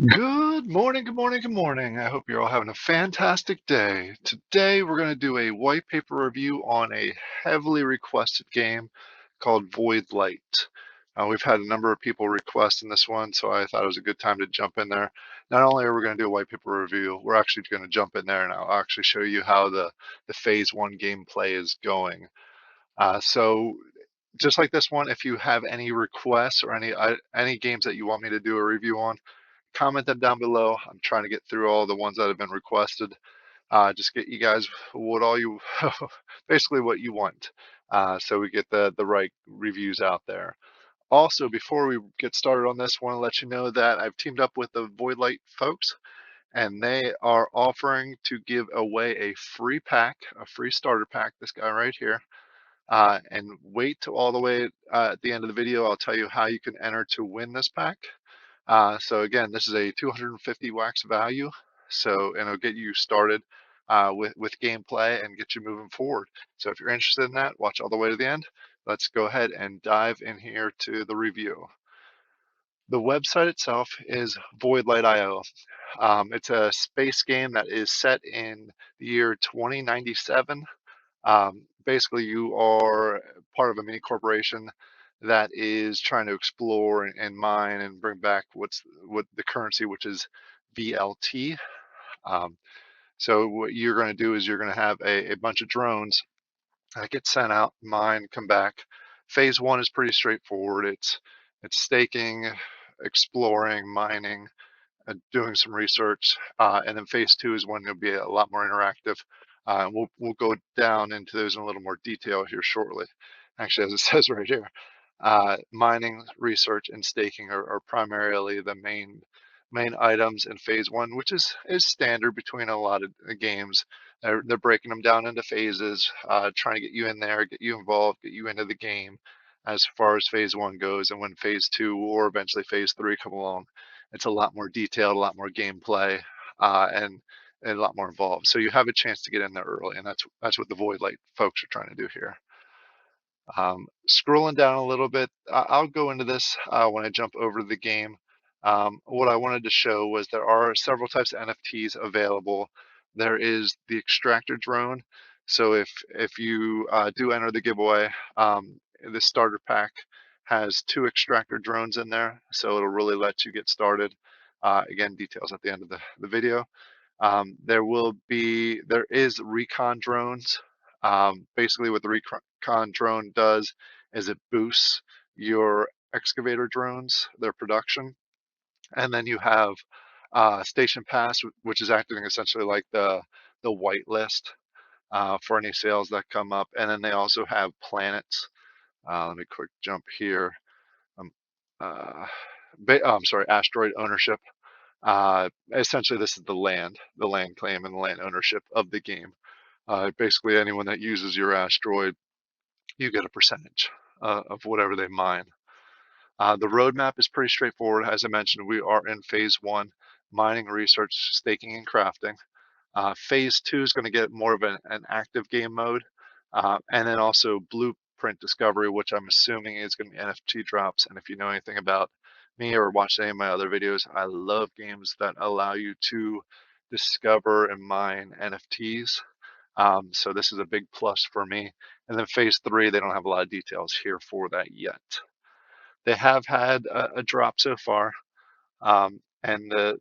Good morning, good morning, good morning. I hope you're all having a fantastic day. Today, we're going to do a white paper review on a heavily requested game called Voidlight. We've had a number of people requesting this one, so I thought it was a good time to jump in there. Not only are we going to do a white paper review, we're actually going to jump in there and I'll actually show you how the phase one gameplay is going. So just like this one, if you have any requests or any games that you want me to do a review on, comment them down below. I'm trying to get through all the ones that have been requested. Just get you guys what all you basically what you want, so we get the right reviews out there. Also, before we get started on this, I want to let you know that I've teamed up with the Voidlight folks, and they are offering to give away a free pack, a free starter pack. This guy right here. And wait till all the way at the end of the video. I'll tell you how you can enter to win this pack. So again, this is a 250 wax value. So, and it'll get you started with gameplay and get you moving forward. So if you're interested in that, watch all the way to the end. Let's go ahead and dive in here to the review. The website itself is Voidlight.io. It's a space game that is set in the year 2097. Basically, you are part of a mini corporation that is trying to explore and mine and bring back what the currency, which is VLT. Um, so what you're going to do is you're going to have a bunch of drones that get sent out, mine, come back. Phase one is pretty straightforward. It's staking, exploring, mining, doing some research, and then phase two is when it'll be a lot more interactive. And we'll go down into those in a little more detail here shortly. Actually, as it says right here, mining, research, and staking are primarily the main items in phase one, which is standard between a lot of games. They're breaking them down into phases, trying to get you in there, get you involved, get you into the game as far as phase one goes. And when phase two or eventually phase three come along, it's a lot more detailed, a lot more gameplay, and a lot more involved. So you have a chance to get in there early, and that's what the Voidlight folks are trying to do here. Scrolling down a little bit, I'll go into this when I jump over the game. What I wanted to show was there are several types of NFTs available. There is the extractor drone. So if you do enter the giveaway, the starter pack has 2 extractor drones in there, so it'll really let you get started. Again, details at the end of the video. There is Recon Drones. Basically, what the Recon drone does is it boosts your excavator drones, their production, and then you have Station Pass, which is acting essentially like the whitelist for any sales that come up, and then they also have planets. Let me quick jump here. Um, uh, I'm sorry, asteroid ownership. Essentially, this is the land claim and the land ownership of the game. Basically, anyone that uses your asteroid, you get a percentage of whatever they mine. The roadmap is pretty straightforward. As I mentioned, we are in phase one, mining, research, staking, and crafting. Phase two is going to get more of an active game mode, and then also blueprint discovery, which I'm assuming is going to be NFT drops. And if you know anything about me or watched any of my other videos, I love games that allow you to discover and mine NFTs. So this is a big plus for me. And then phase three, they don't have a lot of details here for that yet. They have had a drop so far, and the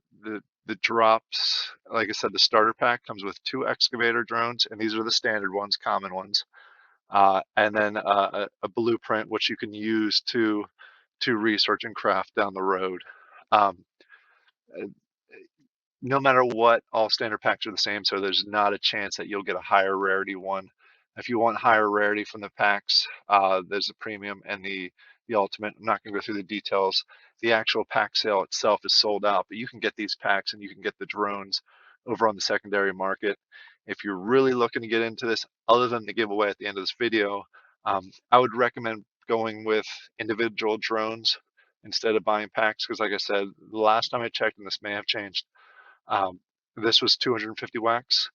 drops, like I said, the starter pack comes with 2 excavator drones, and these are the standard ones, common ones, and then a blueprint which you can use to research and craft down the road. Um, uh, no matter what, all standard packs are the same, so there's not a chance that you'll get a higher rarity one. If you want higher rarity from the packs, there's a premium and the ultimate. I'm not going to go through the details. The actual pack sale itself is sold out, but you can get these packs and you can get the drones over on the secondary market. If you're really looking to get into this, other than the giveaway at the end of this video, I would recommend going with individual drones instead of buying packs, because like I said, the last time I checked, and this may have changed, um, this was 250 wax,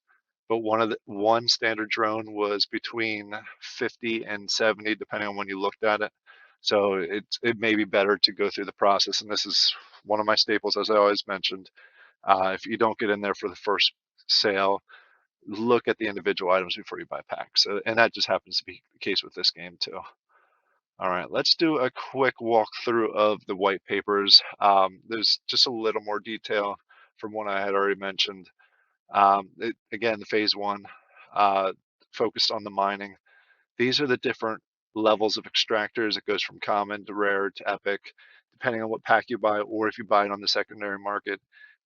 but one standard drone was between 50 and 70, depending on when you looked at it. So it may be better to go through the process. And this is one of my staples, as I always mentioned. If you don't get in there for the first sale, look at the individual items before you buy packs. And that just happens to be the case with this game too. All right, let's do a quick walkthrough of the white papers. There's just a little more detail from what I had already mentioned. Again, the phase one focused on the mining. These are the different levels of extractors. It goes from common to rare to epic, depending on what pack you buy, or if you buy it on the secondary market.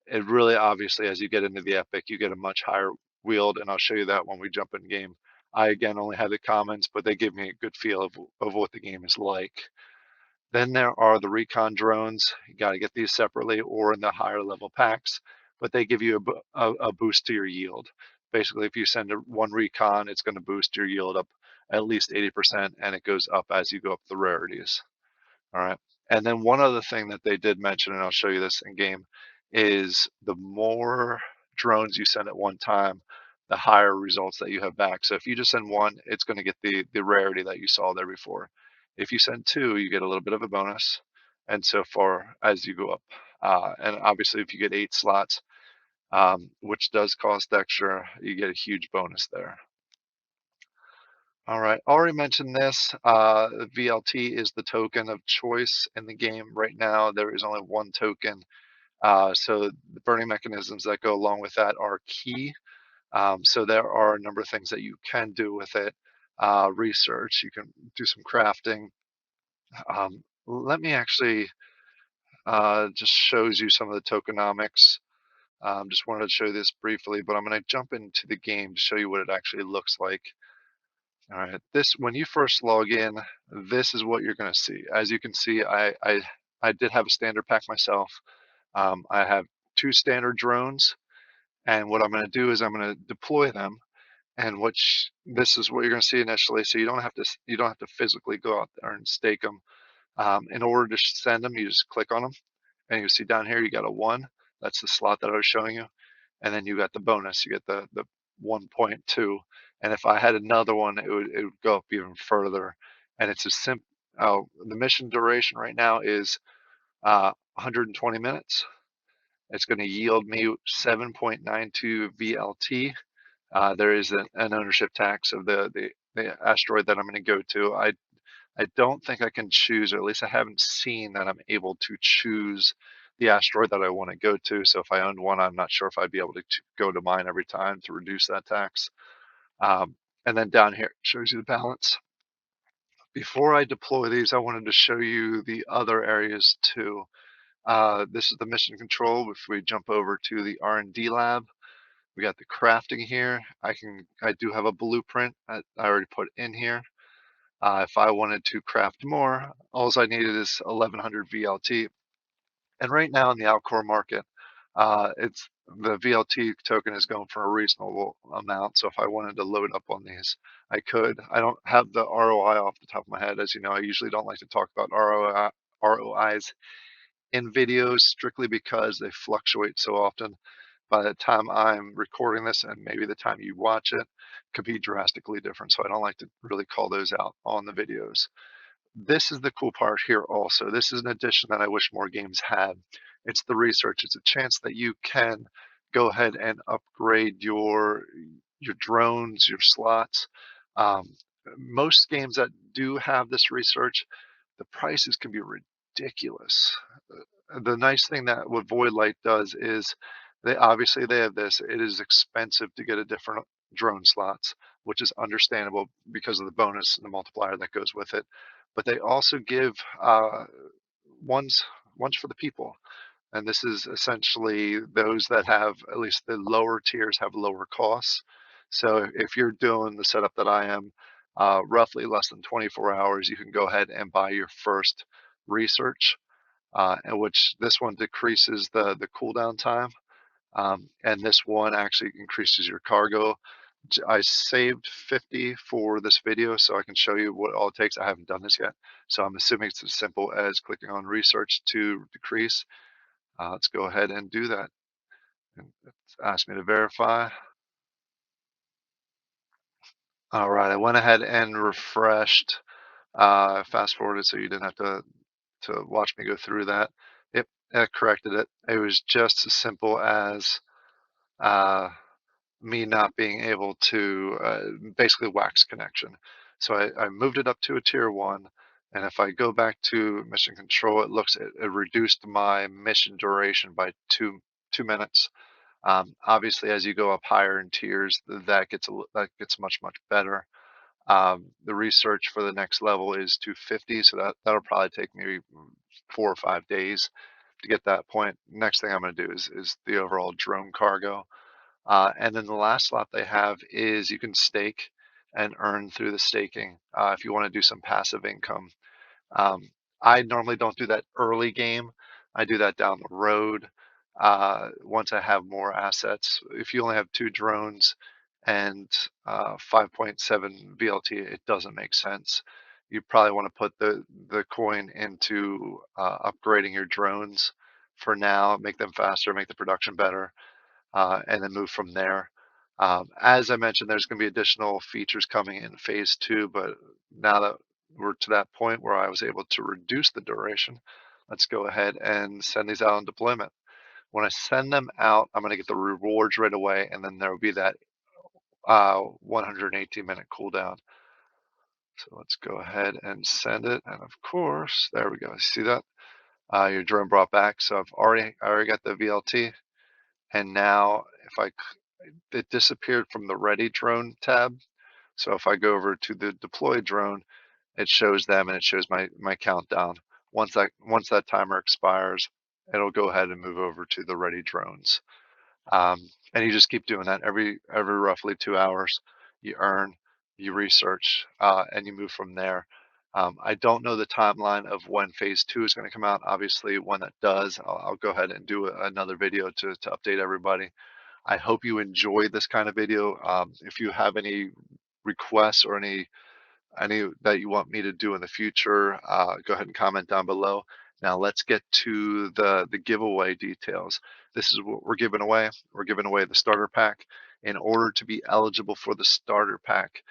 It really, obviously, as you get into the epic, you get a much higher wield, and I'll show you that when we jump in game. I, again, only have the commons, but they give me a good feel of what the game is like. Then there are the Recon Drones. You got to get these separately or in the higher level packs, but they give you a boost to your yield. Basically, if you send one Recon, it's going to boost your yield up at least 80%, and it goes up as you go up the rarities. All right. And then one other thing that they did mention, and I'll show you this in game, is the more drones you send at one time, the higher results that you have back. So if you just send one, it's going to get the rarity that you saw there before. If you send two, you get a little bit of a bonus, and so far as you go up. And obviously, if you get 8 slots, which does cost extra, you get a huge bonus there. All right, already mentioned this. VLT is the token of choice in the game right now. There is only one token. So the burning mechanisms that go along with that are key. So there are a number of things that you can do with it. Research, you can do some crafting. Let me actually just shows you some of the tokenomics. Just wanted to show you this briefly, but I'm going to jump into the game to show you what it actually looks like. All right, when you first log in, this is what you're going to see. As you can see, I did have a standard pack myself. I have 2 standard drones, and what I'm going to do is I'm going to deploy them. And this is what you're going to see initially. So you don't have to physically go out there and stake them. In order to send them, you just click on them, and you see down here you got a 1. That's the slot that I was showing you, and then you got the bonus. You get the 1.2, and if I had another one, it would go up even further. And it's a simple. Oh, the mission duration right now is 120 minutes. It's going to yield me 7.92 VLT. There is an ownership tax of the asteroid that I'm going to go to. I don't think I can choose, or at least I haven't seen that I'm able to choose the asteroid that I want to go to. So if I owned one, I'm not sure if I'd be able to go to mine every time to reduce that tax. And then down here, it shows you the balance. Before I deploy these, I wanted to show you the other areas too. This is the mission control. If we jump over to the R&D lab, we got the crafting here. I do have a blueprint I already put in here. If I wanted to craft more, all I needed is 1100 VLT. And right now in the Alcor market, it's the VLT token is going for a reasonable amount. So if I wanted to load up on these, I could. I don't have the ROI off the top of my head. As you know, I usually don't like to talk about ROIs in videos strictly because they fluctuate so often. By the time I'm recording this and maybe the time you watch it could be drastically different. So I don't like to really call those out on the videos. This is the cool part here also. This is an addition that I wish more games had. It's the research. It's a chance that you can go ahead and upgrade your drones, your slots. Most games that do have this research, the prices can be ridiculous. The nice thing that what Voidlight does is they have this. It is expensive to get a different drone slots, which is understandable because of the bonus and the multiplier that goes with it. But they also give ones for the people, and this is essentially those that have at least the lower tiers have lower costs. So if you're doing the setup that I am, roughly less than 24 hours, you can go ahead and buy your first research, in which this one decreases the cooldown time, and this one actually increases your cargo. I saved 50 for this video so I can show you what all it takes. I haven't done this yet, so I'm assuming it's as simple as clicking on research to decrease. Let's go ahead and do that. It's asked me to verify. All right, I went ahead and refreshed Fast forwarded so you didn't have to watch me go through that. Yep, that corrected it. It was just as simple as uh, me not being able to basically wax connection. So I moved it up to a tier 1, and if I go back to mission control, it reduced my mission duration by 2 minutes. Obviously, as you go up higher in tiers, that gets much better. The research for the next level is 250, so that'll probably take me 4 or 5 days to get that point. Next thing I'm going to do is the overall drone cargo. And then the last slot they have is you can stake and earn through the staking if you want to do some passive income. Um, I normally don't do that early game. I do that down the road once I have more assets. If you only have 2 drones and 5.7 VLT, it doesn't make sense. You probably want to put the coin into upgrading your drones for now, make them faster, make the production better, and then move from there. As I mentioned, there's going to be additional features coming in phase 2, but now that we're to that point where I was able to reduce the duration, let's go ahead and send these out on deployment. When I send them out, I'm going to get the rewards right away, and then there will be that 118-minute cooldown. So let's go ahead and send it, and of course, there we go. See that? Your drone brought back. So I already got the VLT, and now if I it disappeared from the ready drone tab. So if I go over to the deploy drone, it shows them and it shows my countdown. Once that timer expires, it'll go ahead and move over to the ready drones. And you just keep doing that every roughly 2 hours. You earn, you research, and you move from there. I don't know the timeline of when phase 2 is going to come out. Obviously, when that does, I'll go ahead and do another video to update everybody. I hope you enjoy this kind of video. If you have any requests or any that you want me to do in the future, go ahead and comment down below. Now let's get to the giveaway details. This is what we're giving away. We're giving away the starter pack. In order to be eligible for the starter pack,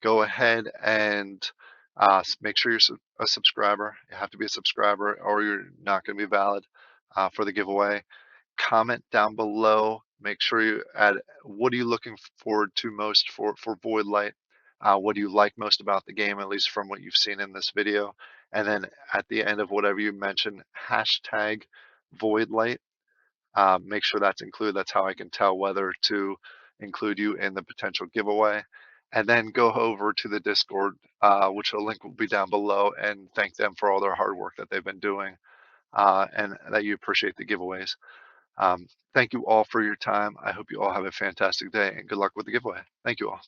go ahead and make sure you're a subscriber. You have to be a subscriber or you're not going to be valid for the giveaway. Comment down below. Make sure you add what are you looking forward to most for Voidlight. What do you like most about the game, at least from what you've seen in this video? And then at the end of whatever you mention, hashtag Voidlight. Make sure that's included. That's how I can tell whether to include you in the potential giveaway. And then go over to the Discord, which the link will be down below, and thank them for all their hard work that they've been doing and that you appreciate the giveaways. Thank you all for your time. I hope you all have a fantastic day and good luck with the giveaway. Thank you all.